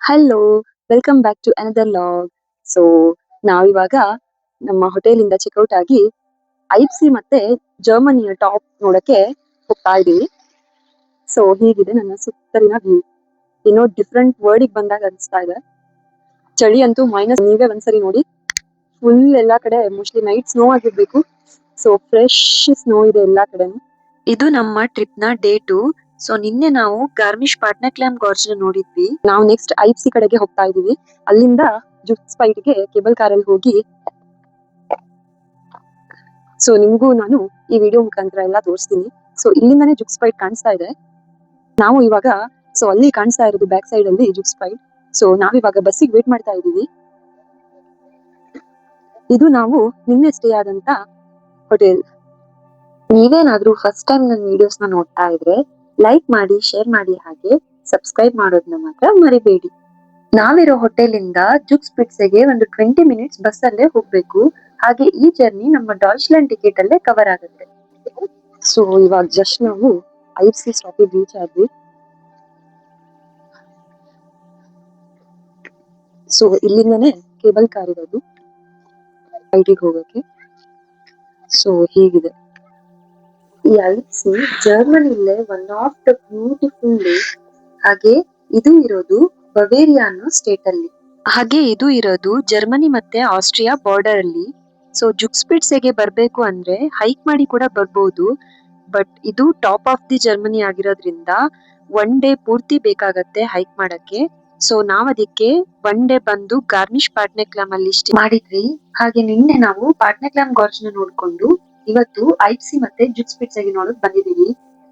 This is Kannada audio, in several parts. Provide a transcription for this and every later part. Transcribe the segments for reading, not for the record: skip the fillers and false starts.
Hello, welcome back to another log. So ನಾವಿವಾಗ ನಮ್ಮ ಹೋಟೆಲಿಂದ ಚೆಕ್ಔಟ್ ಆಗಿ ಐಪ್ಸಿ ಮತ್ತೆ ಜರ್ಮನಿಯ ಟಾಪ್ ನೋಡಕ್ಕೆ ಹೋಗ್ತಾ ಇದೀವಿ. ಸೊ ಹೀಗಿದೆ ನನ್ನ ಸುತ್ತಲಿನ ವ್ಯೂ. ಏನೋ ಡಿಫ್ರೆಂಟ್ ವರ್ಡಿಗೆ ಬಂದಾಗ ಅನಿಸ್ತಾ ಇದೆ. ಚಳಿ ಅಂತೂ ಮೈನಸ್, ನೀವೇ ಒಂದ್ಸರಿ ನೋಡಿ. ಫುಲ್ ಎಲ್ಲಾ ಕಡೆ ಮೋಸ್ಟ್ಲಿ ನೈಟ್ ಸ್ನೋ ಆಗಿರ್ಬೇಕು. ಸೊ ಫ್ರೆಶ್ ಸ್ನೋ ಇದೆ ಎಲ್ಲಾ ಕಡೆನೂ. ಇದು ನಮ್ಮ ಟ್ರಿಪ್ ನ ಡೇ 2. ಸೊ ನಿನ್ನೆ ನಾವು ಗಾರ್ಮಿಶ್ ಪಾಟ್ನಾಕ್ಲಾಮ್ ಗಾರ್ಜ್ ನೋಡಿದ್ವಿ. ನಾವು ನೆಕ್ಸ್ಟ್ ಐಪ್ಸಿ ಕಡೆಗೆ ಹೋಗ್ತಾ ಇದೀವಿ. ಅಲ್ಲಿಂದ ಜುಕ್ ಸ್ಪೈಟ್ಗೆ ಕೇಬಲ್ ಕಾರಲ್ಲಿ ಹೋಗಿ ಸೊ ನಿಮ್ಗೂ ನಾನು ಈ ವಿಡಿಯೋ ಮುಖಾಂತರ ಎಲ್ಲ ತೋರಿಸ್ತೀನಿ. ಸೊ ಇಲ್ಲಿಂದಾನೇ ಜುಕ್ ಸ್ಪೈಟ್ ಕಾಣಿಸ್ತಾ ಇದೆ. ನಾವು ಇವಾಗ ಸೊ ಅಲ್ಲಿ ಕಾಣಿಸ್ತಾ ಇರೋದು ಬ್ಯಾಕ್ ಸೈಡ್ ಅಲ್ಲಿ ಜುಕ್ ಸ್ಪೈಟ್. ಸೊ ನಾವಿವಾಗ ಬಸ್ಸಿಗೆ ವೇಟ್ ಮಾಡ್ತಾ ಇದೀವಿ. ಇದು ನಾವು ನಿನ್ನೆ ಸ್ಟೇ ಆದಂತ ಹೋಟೆಲ್. ನೀವೇನಾದ್ರೂ ಫಸ್ಟ್ ಟೈಮ್ ನನ್ನ ವಿಡಿಯೋಸ್ ನ ನೋಡ್ತಾ ಇದ್ರೆ ಲೈಕ್ ಮಾಡಿ, ಶೇರ್ ಮಾಡಿ, ಹಾಗೆ ಸಬ್ಸ್ಕ್ರೈಬ್ ಮಾಡೋದನ್ನ ಮಾತ್ರ ಮರಿಬೇಡಿ. ನಾವಿರೋ ಹೋಟೆಲಿಂದ ಜುಕ್ ಸ್ಪಿಟ್ಸ್ಗೆ ಒಂದು 20 ಮಿನಿಟ್ಸ್ ಬಸ್ ಅಲ್ಲೇ ಹೋಗ್ಬೇಕು. ಹಾಗೆ ಈ ಜರ್ನಿ ನಮ್ಮ ಡಾಚ್ಲ್ಯಾಂಡ್ ಟಿಕೆಟ್ ಅಲ್ಲೇ ಕವರ್ ಆಗುತ್ತೆ. ಸೊ ಇವಾಗ ಜಸ್ಟ್ ನಾವು ಐಪ್ಸಿ ಸ್ಟಾಪಿಗೆ ರೀಚ್ ಆದ್ವಿ. ಸೊ ಇಲ್ಲಿಂದನೇ ಕೇಬಲ್ ಕಾರ್ ಇರೋದು ಐಟಿಗೆ ಹೋಗಕ್ಕೆ. ಸೊ ಹೀಗಿದೆ ಈ ಐಪ್ಸಿ. ಜರ್ಮನಿಲೇ one of the beautiful lake. ಹಾಗೆ ಇದು ಇರೋದು ಬವೇರಿಯಾ ಅನ್ನೋ ಸ್ಟೇಟ್ ಅಲ್ಲಿ. ಹಾಗೆ ಇದು ಇರೋದು ಜರ್ಮನಿ ಮತ್ತೆ ಆಸ್ಟ್ರಿಯಾ ಬಾರ್ಡರ್ ಅಲ್ಲಿ. ಸೊ ಜುಕ್ ಸ್ಪಿಟ್ಸ್ಗೆ ಬರ್ಬೇಕು ಅಂದ್ರೆ ಹೈಕ್ ಮಾಡಿ ಕೂಡ ಬರ್ಬೋದು. ಬಟ್ ಇದು ಟಾಪ್ ಆಫ್ ದಿ ಜರ್ಮನಿ ಆಗಿರೋದ್ರಿಂದ 1 ಡೇ ಪೂರ್ತಿ ಬೇಕಾಗತ್ತೆ ಹೈಕ್ ಮಾಡಕ್ಕೆ. ಸೊ ನಾವ್ ಅದಕ್ಕೆ 1 ಡೇ ಬಂದು ಗಾರ್ಮಿಶ್ ಪಾಟ್ನಾಕ್ಲಾಮ್ ಅಲ್ಲಿ ಸ್ಟೇ ಮಾಡಿದ್ವಿ. ಹಾಗೆ ನಿನ್ನೆ ನಾವು ಪಾಟ್ನಾಕ್ಲಾಮ್ ಗಾರ್ಜ್ ನ ನೋಡ್ಕೊಂಡು ಇವತ್ತು ಐಪ್ಸಿ ಮತ್ತೆ ಜುಕ್ ಸ್ಪಿಟ್ಸ್ಗೆ ನೋಡಕ್ ಬಂದಿದೀವಿ.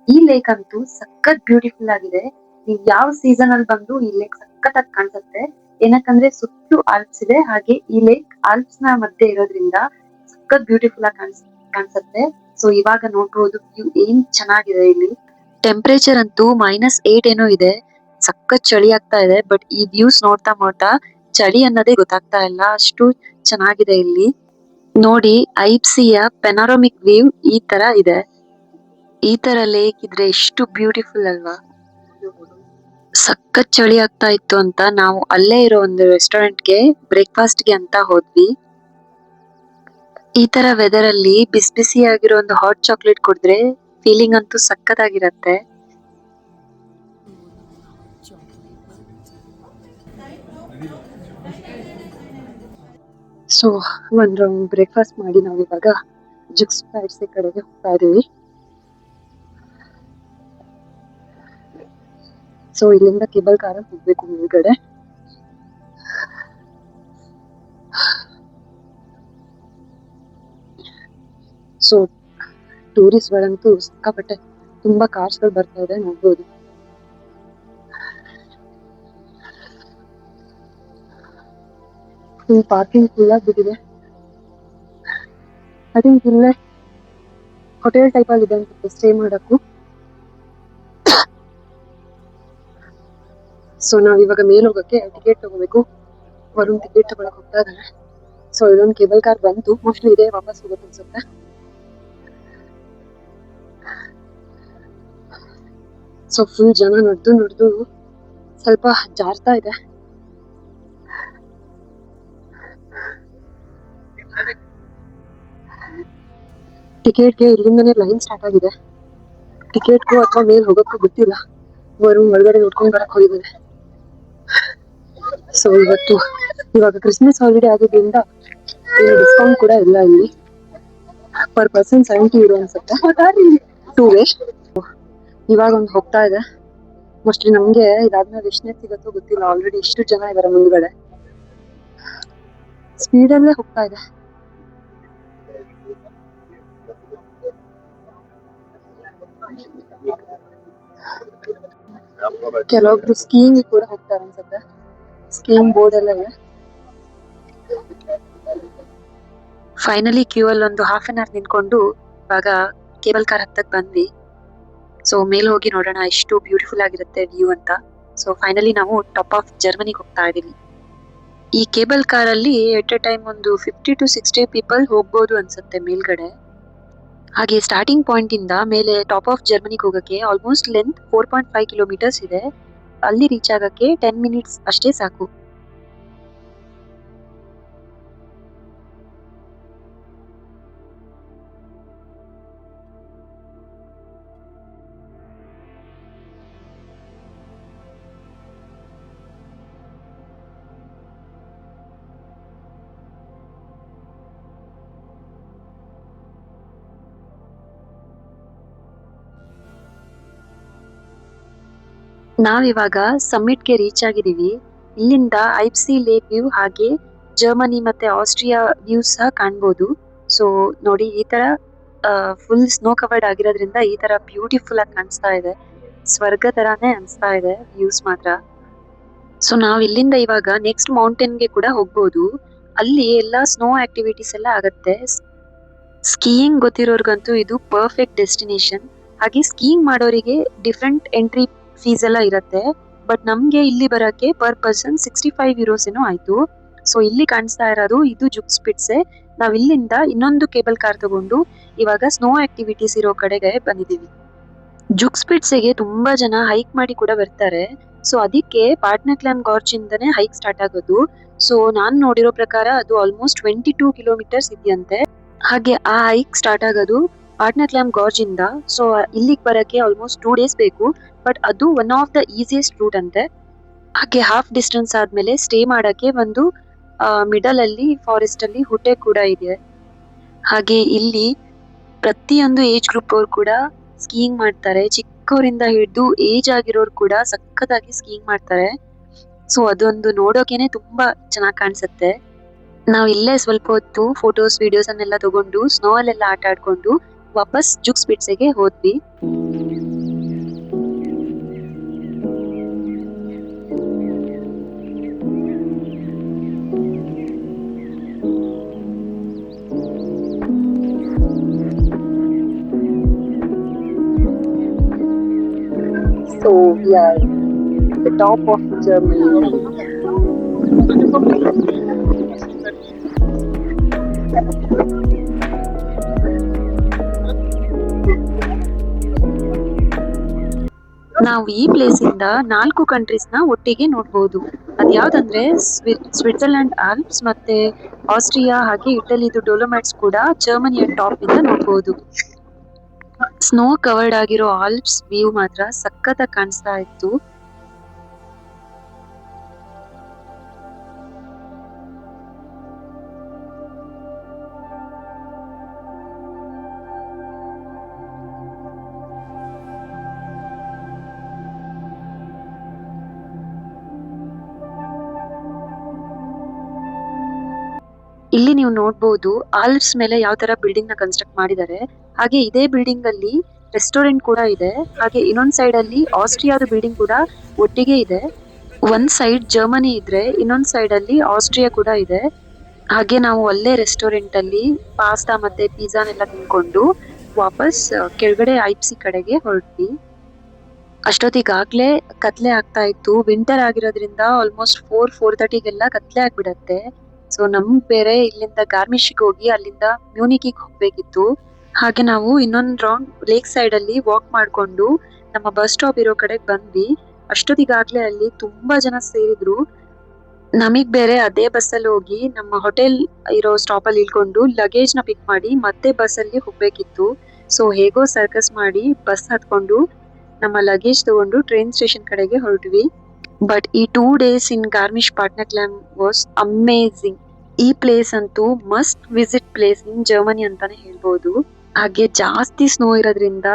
ಈ ಲೇಕ್ ಅಂತೂ ಸಖತ್ ಬ್ಯೂಟಿಫುಲ್ ಆಗಿದೆ. ನೀವ್ ಯಾವ ಸೀಸನ್ ಅಲ್ಲಿ ಬಂದು ಈ ಲೇಕ್ ಸಖತ್ತಾಗಿ ಕಾಣಿಸುತ್ತೆ. ಏನಕ್ಕಂದ್ರೆ ಸುತ್ತಲೂ ಆಲ್ಪ್ಸ್ ಇದೆ. ಹಾಗೆ ಈ ಲೇಕ್ ಆಲ್ಪ್ಸ್ ನ ಮಧ್ಯೆ ಇರೋದ್ರಿಂದ ಸಖತ್ ಬ್ಯೂಟಿಫುಲ್ ಆಗಿ ಕಾಣಿಸುತ್ತೆ. ಸೊ ಇವಾಗ ನೋಡ್ಬೋದು ವ್ಯೂ ಏನ್ ಚೆನ್ನಾಗಿದೆ. ಇಲ್ಲಿ ಟೆಂಪರೇಚರ್ ಅಂತೂ -8 ಏನೋ ಇದೆ. ಸಖತ್ ಚಳಿ ಆಗ್ತಾ ಇದೆ. ಬಟ್ ಈ ವ್ಯೂಸ್ ನೋಡ್ತಾ ನೋಡ್ತಾ ಚಳಿ ಅನ್ನೋದೇ ಗೊತ್ತಾಗ್ತಾ ಇಲ್ಲ, ಅಷ್ಟು ಚೆನ್ನಾಗಿದೆ ಇಲ್ಲಿ. ನೋಡಿ, ಐಪ್ಸಿಯ ಪೆನಾರೋಮಿಕ್ ವ್ಯೂ ಈ ತರ ಇದೆ. ಈ ತರ ಲೇಕ್ ಇದ್ರೆ ಎಷ್ಟು ಬ್ಯೂಟಿಫುಲ್ ಅಲ್ವಾ. ಸಖತ್ ಚಳಿ ಆಗ್ತಾ ಇತ್ತು ಅಂತ ನಾವು ಅಲ್ಲೇ ಇರೋ ಒಂದು ರೆಸ್ಟೋರೆಂಟ್ಗೆ ಬ್ರೇಕ್ಫಾಸ್ಟ್ಗೆ ಅಂತ ಹೋದ್ವಿ. ಈ ತರ ವೆದರ್ ಅಲ್ಲಿ ಬಿಸಿ ಬಿಸಿ ಆಗಿರೋ ಒಂದು ಹಾಟ್ ಚಾಕ್ಲೇಟ್ ಕುಡಿದ್ರೆ ಫೀಲಿಂಗ್ ಅಂತೂ ಸಖತ್ತಾಗಿರತ್ತೆ. ಸೊ ಒಂದ್ ರೌಂಡ್ ಬ್ರೇಕ್ಫಾಸ್ಟ್ ಮಾಡಿ ನಾವು ಇವಾಗ ಜುಕ್ ಸ್ಪೈಟ್ಸ್ ಕಡೆಗೆ ಹೋಗ್ತಾ ಇದೀವಿ. ಸೊ ಇಲ್ಲಿಂದ ಕೇಬಲ್ ಕಾರಲ್ಲಿ ಹೋಗ್ಬೇಕು ಮೇಲ್ಗಡೆ. ಸೊ ಟೂರಿಸ್ಟ್ ಗಳಂತೂ ಸಿಕ್ಕಾಪಟ್ಟೆ ತುಂಬಾ ಕಾರ್ಸ್ ಗಳು ಬರ್ತಾ ಇದೆ, ನೋಡ್ಬೋದು. ಪಾರ್ಕಿಂಗ್ ಫುಲ್ ಆಗ್ಬಿಟ್ಟಿದೆ. ಐ ಥಿಂಕ್ ಇಲ್ಲೇ ಹೋಟೆಲ್ ಟೈಪ್ ಅಲ್ಲಿ ಇದೆ ಅನ್ಸುತ್ತೆ ಸ್ಟೇ ಮಾಡಕ್ಕೂ. ಸೊ ನಾವ್ ಇವಾಗ ಮೇಲ್ ಹೋಗಕ್ಕೆ ಟಿಕೆಟ್ ತಗೋಬೇಕು. ವರುಣ್ ಟಿಕೆಟ್ ತಗೊಳಕ್ ಹೋಗ್ತಾ ಇದ್ದಾನೆ. ಸೊ ಇದೊಂದು ಕೇಬಲ್ ಕಾರ್ ಬಂತು, ಮೋಸ್ಟ್ಲಿ ಇದೆ ವಾಪಸ್ ಹೋಗುತ್ತೆ ಅನ್ಸುತ್ತೆ. ಸೊ ಫುಲ್ ಜನ ನಡೆದು ಸ್ವಲ್ಪ ಜಾರ್ತಾ ಇದೆ. ಟಿಕೆಟ್ಗೆ ಇಲ್ಲಿಂದನೇ ಲೈನ್ ಸ್ಟಾರ್ಟ್ ಆಗಿದೆ. ಟಿಕೆಟ್ಗೂ ಅಥವಾ ಮೇಲ್ ಹೋಗಕ್ಕೂ ಗೊತ್ತಿಲ್ಲ. ವರುಣ್ ಒಳಗಡೆ ನೋಡ್ಕೊಂಡು ಬರಕ್ ಹೋಗಿದ್ದಾನೆ. ಸೊ ಇವಾಗ ಕ್ರಿಸ್ಮಸ್ ಹಾಲಿಡೇ ಆಗಿದ್ರಿಂದ ಡಿಸ್ಕೌಂಟ್ ಕೂಡ ಇಲ್ಲ ಇಲ್ಲಿ. ಪರ್ ಪರ್ಸನ್ 70 euro ಅನ್ಸುತ್ತೆ 2 ವೇ. ಇವಾಗ ಒಂದು ಹೋಗ್ತಾ ಇದೆ. ಮೋಸ್ಟ್ಲಿ ನಮ್ಗೆ ಇದಾದ್ಮೇಲೆ ಎಷ್ಟನೇ ಸಿಗತ್ತೋ ಗೊತ್ತಿಲ್ಲ. ಆಲ್ರೆಡಿ ಎಷ್ಟು ಜನ ಇದಾರೆ ಮುಂದ್ಗಡೆ. ಸ್ಪೀಡಲ್ಲೇ ಹೋಗ್ತಾ ಇದೆ. ಕೆಲವೊಬ್ರು ಸ್ಕೀಯಿಂಗ್ ಕೂಡ ಹೋಗ್ತಾರೆ ಅನ್ಸುತ್ತೆ. ಸ್ಕೀಯಿಂಗ್ ಬೋರ್ಡ್ ಎಲ್ಲ ಇದೆ. ಫೈನಲಿ ಕ್ಯೂ ಅಲ್ಲಿ ಒಂದು ಹಾಫ್ ಅನ್ ಅವರ್ ನಿಂತ್ಕೊಂಡು ಇವಾಗ ಕೇಬಲ್ ಕಾರ್ ಹತ್ತಕ್ ಬಂದ್ವಿ. ಸೊ ಮೇಲ್ ಹೋಗಿ ನೋಡೋಣ ಎಷ್ಟು ಬ್ಯೂಟಿಫುಲ್ ಆಗಿರುತ್ತೆ ವ್ಯೂ ಅಂತ. ಸೊ ಫೈನಲಿ ನಾವು ಟಾಪ್ ಆಫ್ ಜರ್ಮನಿಗೆ ಹೋಗ್ತಾ ಇದೀವಿ. ಈ ಕೇಬಲ್ ಕಾರ್ ಅಲ್ಲಿ ಎಟ್ ಎ ಟೈಮ್ ಒಂದು 50 to 60 ಪೀಪಲ್ ಹೋಗ್ಬೋದು ಅನ್ಸುತ್ತೆ ಮೇಲ್ಗಡೆ. ಹಾಗೆ ಸ್ಟಾರ್ಟಿಂಗ್ ಪಾಯಿಂಟ್ ಇಂದ ಮೇಲೆ ಟಾಪ್ ಆಫ್ ಜರ್ಮನಿಗೆ ಹೋಗಕ್ಕೆ ಆಲ್ಮೋಸ್ಟ್ ಲೆಂತ್ 4.5 ಕಿಲೋಮೀಟರ್ಸ್ ಇದೆ. ಅಲ್ಲಿ ರೀಚ್ ಆಗಕ್ಕೆ 10 ಮಿನಿಟ್ಸ್ ಅಷ್ಟೇ ಸಾಕು. ನಾವಿವಾಗ ಸಮ್ಮಿಟ್ಗೆ ರೀಚ್ ಆಗಿದೀವಿ. ಇಲ್ಲಿಂದ ಐಪ್ಸಿ ಲೇಕ್ ವ್ಯೂ ಹಾಗೆ ಜರ್ಮನಿ ಮತ್ತೆ ಆಸ್ಟ್ರಿಯಾ ವ್ಯೂ ಸಹ ಕಾಣ್ಬೋದು. ಸೊ ನೋಡಿ, ಈ ತರ ಫುಲ್ ಸ್ನೋ ಕವರ್ಡ್ ಆಗಿರೋದ್ರಿಂದ ಈ ತರ ಬ್ಯೂಟಿಫುಲ್ ಆಗಿ ಕಾಣಿಸ್ತಾ ಇದೆ. ಸ್ವರ್ಗ ತರಾನೇ ಅನಿಸ್ತಾ ಇದೆ ವ್ಯೂಸ್ ಮಾತ್ರ. ಸೊ ನಾವ್ ಇಲ್ಲಿಂದ ಇವಾಗ ನೆಕ್ಸ್ಟ್ ಮೌಂಟೇನ್ಗೆ ಕೂಡ ಹೋಗ್ಬೋದು. ಅಲ್ಲಿ ಎಲ್ಲಾ ಸ್ನೋ ಆಕ್ಟಿವಿಟೀಸ್ ಎಲ್ಲ ಆಗತ್ತೆ. ಸ್ಕೀಯಿಂಗ್ ಗೊತ್ತಿರೋರ್ಗಂತೂ ಇದು ಪರ್ಫೆಕ್ಟ್ ಡೆಸ್ಟಿನೇಷನ್. ಹಾಗೆ ಸ್ಕೀಯಿಂಗ್ ಮಾಡೋರಿಗೆ ಡಿಫ್ರೆಂಟ್ ಎಂಟ್ರಿ ಫೀಸ್ ಎಲ್ಲ ಇರತ್ತೆ. ಬಟ್ ನಮ್ಗೆ ಇಲ್ಲಿ ಬರಕ್ಕೆ ಪರ್ ಪರ್ಸನ್ 65 ಯೂರೋಸ್ ಏನೋ ಆಯ್ತು. ಸೊ ಇಲ್ಲಿ ಕಾಣಿಸ್ತಾ ಇರೋದು ಇದು ಜುಗ್ ಸ್ಪಿಟ್ಸೆ. ನಾವ್ ಇಲ್ಲಿಂದ ಇನ್ನೊಂದು ಕೇಬಲ್ ಕಾರ್ ತಗೊಂಡು ಇವಾಗ ಸ್ನೋ ಆಕ್ಟಿವಿಟೀಸ್ ಇರೋ ಕಡೆಗೆ ಬಂದಿದೀವಿ. ಜುಗ್ ಸ್ಪಿಟ್ಸ್ಗೆ ತುಂಬಾ ಜನ ಹೈಕ್ ಮಾಡಿ ಕೂಡ ಬರ್ತಾರೆ. ಸೊ ಅದಕ್ಕೆ ಪಾಟ್ನಾಕ್ಲಾಮ್ ಗಾರ್ಜ್ ಇಂದಾನೆ ಹೈಕ್ ಸ್ಟಾರ್ಟ್ ಆಗೋದು. ಸೊ ನಾನ್ ನೋಡಿರೋ ಪ್ರಕಾರ ಅದು ಆಲ್ಮೋಸ್ಟ್ 22 ಕಿಲೋಮೀಟರ್ಸ್ ಇದೆಯಂತೆ. ಹಾಗೆ ಆ ಹೈಕ್ ಸ್ಟಾರ್ಟ್ ಆಗೋದು ಪಾಟ್ನಾಕ್ಲಾಮ್ ಗಾರ್ಜ್ ಇಂದ. ಸೊ ಇಲ್ಲಿಗೆ ಬರಕ್ಕೆ ಆಲ್ಮೋಸ್ಟ್ 2 ಡೇಸ್ ಬೇಕು. ಬಟ್ ಅದು one of the easiest route ಅಂತೆ. ಹಾಗೆ ಹಾಫ್ ಡಿಸ್ಟೆನ್ಸ್ ಆದ್ಮೇಲೆ ಸ್ಟೇ ಮಾಡಕ್ಕೆ ಒಂದು ಮಿಡಲ್ ಅಲ್ಲಿ ಫಾರೆಸ್ಟ್ ಅಲ್ಲಿ ಹುಟ್ಟೆ ಕೂಡ ಇದೆ. ಹಾಗೆ ಇಲ್ಲಿ ಪ್ರತಿಯೊಂದು ಏಜ್ ಗ್ರೂಪ್ ಅವ್ರು ಕೂಡ ಸ್ಕೀಯಿಂಗ್ ಮಾಡ್ತಾರೆ. ಚಿಕ್ಕವರಿಂದ ಹಿಡಿದು ಏಜ್ ಆಗಿರೋರು ಕೂಡ ಸಖತ್ತಾಗಿ ಸ್ಕೀಯಿಂಗ್ ಮಾಡ್ತಾರೆ. ಸೊ ಅದೊಂದು ನೋಡೋಕೆನೆ ತುಂಬಾ ಚೆನ್ನಾಗಿ ಕಾಣಿಸುತ್ತೆ. ನಾವ್ ಇಲ್ಲೇ ಸ್ವಲ್ಪ ಹೊತ್ತು ಫೋಟೋಸ್ ವಿಡಿಯೋಸ್ ಅನ್ನೆಲ್ಲ ತಗೊಂಡು ಸ್ನೋ ಅಲ್ಲೆಲ್ಲ ಆಟ ಆಡ್ಕೊಂಡು ವಾಪಸ್ ಜುಗ್ ಸ್ಪಿಟ್ಸ್ಗೆ ಹೋದ್ವಿ. So we are at the top of Germany. ನಾವು ಈ ಪ್ಲೇಸ್ ಇಂದ 4 ಕಂಟ್ರೀಸ್ ನ ಒಟ್ಟಿಗೆ ನೋಡಬಹುದು. ಅದ್ಯಾವ್ದಂದ್ರೆ ಸ್ವಿಟ್ಜರ್ಲೆಂಡ್ ಆಲ್ಪ್ಸ್, ಮತ್ತೆ ಆಸ್ಟ್ರಿಯಾ ಹಾಗೆ ಇಟಲಿದು ಡೊಲೊಮೈಟ್ಸ್ ಕೂಡ ಜರ್ಮನಿಯ ಟಾಪ್ ಇಂದ ನೋಡಬಹುದು. ಸ್ನೋ ಕವರ್ಡ್ ಆಗಿರೋ ಆಲ್ಪ್ಸ್ ವ್ಯೂ ಮಾತ್ರ ಸಖತ್ತಾಗಿ ಕಾಣಿಸ್ತಾ ಇತ್ತು. ಇಲ್ಲಿ ನೀವು ನೋಡಬಹುದು ಆಲ್ಪ್ಸ್ ಮೇಲೆ ಯಾವ ತರ ಬಿಲ್ಡಿಂಗ್ ನ ಕನ್ಸ್ಟ್ರಕ್ಟ್ ಮಾಡಿದ್ದಾರೆ. ಹಾಗೆ ಇದೇ ಬಿಲ್ಡಿಂಗ್ ಅಲ್ಲಿ ರೆಸ್ಟೋರೆಂಟ್ ಕೂಡ ಇದೆ. ಹಾಗೆ ಇನ್ನೊಂದ್ ಸೈಡ್ ಅಲ್ಲಿ ಆಸ್ಟ್ರಿಯಾದ ಬಿಲ್ಡಿಂಗ್ ಕೂಡ ಒಟ್ಟಿಗೆ ಇದೆ. ಒಂದ್ ಸೈಡ್ ಜರ್ಮನಿ ಇದ್ರೆ ಇನ್ನೊಂದ್ ಸೈಡ್ ಅಲ್ಲಿ ಆಸ್ಟ್ರಿಯಾ ಕೂಡ ಇದೆ. ಹಾಗೆ ನಾವು ಅಲ್ಲೇ ರೆಸ್ಟೋರೆಂಟ್ ಅಲ್ಲಿ ಪಾಸ್ತಾ ಮತ್ತೆ ಪಿಜ್ಜಾನೆಲ್ಲ ತಿನ್ಕೊಂಡು ವಾಪಸ್ ಕೆಳಗಡೆ ಐಪ್ಸಿ ಕಡೆಗೆ ಹೊರಟ್ವಿ. ಅಷ್ಟೊತ್ತಿಗಾಗ್ಲೇ ಕತ್ಲೆ ಆಗ್ತಾ ಇತ್ತು. ವಿಂಟರ್ ಆಗಿರೋದ್ರಿಂದ ಆಲ್ಮೋಸ್ಟ್ 4:30ಗೆಲ್ಲ ಕತ್ಲೆ ಆಗ್ಬಿಡತ್ತೆ. ಸೊ ನಮ್ಗ್ ಬೇರೆ ಇಲ್ಲಿಂದ ಗಾರ್ಮಿಶ್ಗೆ ಹೋಗಿ ಅಲ್ಲಿಂದ ಮ್ಯೂನಿಕಿಗೆ ಹೋಗ್ಬೇಕಿತ್ತು. ಹಾಗೆ ನಾವು ಇನ್ನೊಂದ್ ರೌಂಡ್ ಲೇಕ್ ಸೈಡ್ ಅಲ್ಲಿ ವಾಕ್ ಮಾಡ್ಕೊಂಡು ನಮ್ಮ ಬಸ್ ಸ್ಟಾಪ್ ಇರೋ ಕಡೆಗೆ ಬಂದ್ವಿ. ಅಷ್ಟೊತ್ತಿಗಾಗ್ಲೇ ಅಲ್ಲಿ ತುಂಬಾ ಜನ ಸೇರಿದ್ರು. ನಮಗ್ ಬೇರೆ ಅದೇ ಬಸ್ಸಲ್ಲಿ ಹೋಗಿ ನಮ್ಮ ಹೋಟೆಲ್ ಇರೋ ಸ್ಟಾಪ್ ಅಲ್ಲಿ ಇಳ್ಕೊಂಡು ಲಗೇಜ್ ನ ಪಿಕ್ ಮಾಡಿ ಮತ್ತೆ ಬಸ್ ಅಲ್ಲಿ ಹೋಗ್ಬೇಕಿತ್ತು. ಸೊ ಹೇಗೋ ಸರ್ಕಸ್ ಮಾಡಿ ಬಸ್ ಹತ್ಕೊಂಡು ನಮ್ಮ ಲಗೇಜ್ ತಗೊಂಡು ಟ್ರೈನ್ ಸ್ಟೇಷನ್ ಕಡೆಗೆ ಹೊರಟ್ವಿ. ಬಟ್ ಈ 2 days ಇನ್ ಗಾರ್ಮಿಶ್ ಪಾಟ್ನಾಕ್ಲಾಮ್ ವಾಸ್ ಅಮೇಝಿಂಗ್. ಈ ಪ್ಲೇಸ್ ಅಂತೂ must visit place in Germany ಅಂತಾನೆ ಹೇಳ್ಬೋದು. ಹಾಗೆ ಜಾಸ್ತಿ ಸ್ನೋ ಇರೋದ್ರಿಂದ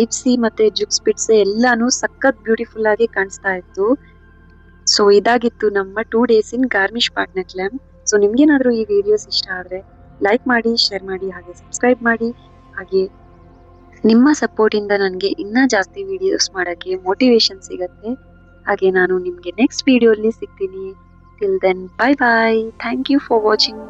ಐಪ್ಸಿ ಮತ್ತೆ ಜುಗ್ ಸ್ಪಿಟ್ಸ್ ಎಲ್ಲಾನು ಸಖತ್ ಬ್ಯೂಟಿಫುಲ್ ಆಗಿ ಕಾಣಿಸ್ತಾ ಇತ್ತು. ಸೊ ಇದಾಗಿತ್ತು ನಮ್ಮ 2 days ಇನ್ ಗಾರ್ಮಿಶ್ ಪಾಟ್ನಾಕ್ಲಾಮ್. ಸೊ ನಿಮ್ಗೇನಾದ್ರೂ ಈ ವಿಡಿಯೋಸ್ ಇಷ್ಟ ಆದ್ರೆ ಲೈಕ್ ಮಾಡಿ, ಶೇರ್ ಮಾಡಿ, ಹಾಗೆ ಸಬ್ಸ್ಕ್ರೈಬ್ ಮಾಡಿ. ಹಾಗೆ ನಿಮ್ಮ ಸಪೋರ್ಟ್ ಇಂದ ನನಗೆ ಇನ್ನೂ ಜಾಸ್ತಿ ವಿಡಿಯೋಸ್ ಮಾಡಕ್ಕೆ ಮೋಟಿವೇಶನ್ ಸಿಗತ್ತೆ. ಹಾಗೆ ನಾನು ನಿಮ್ಗೆ ನೆಕ್ಸ್ಟ್ ವಿಡಿಯೋ ಅಲ್ಲಿ ಸಿಗ್ತೀನಿ. Till then bye bye. Thank you for watching.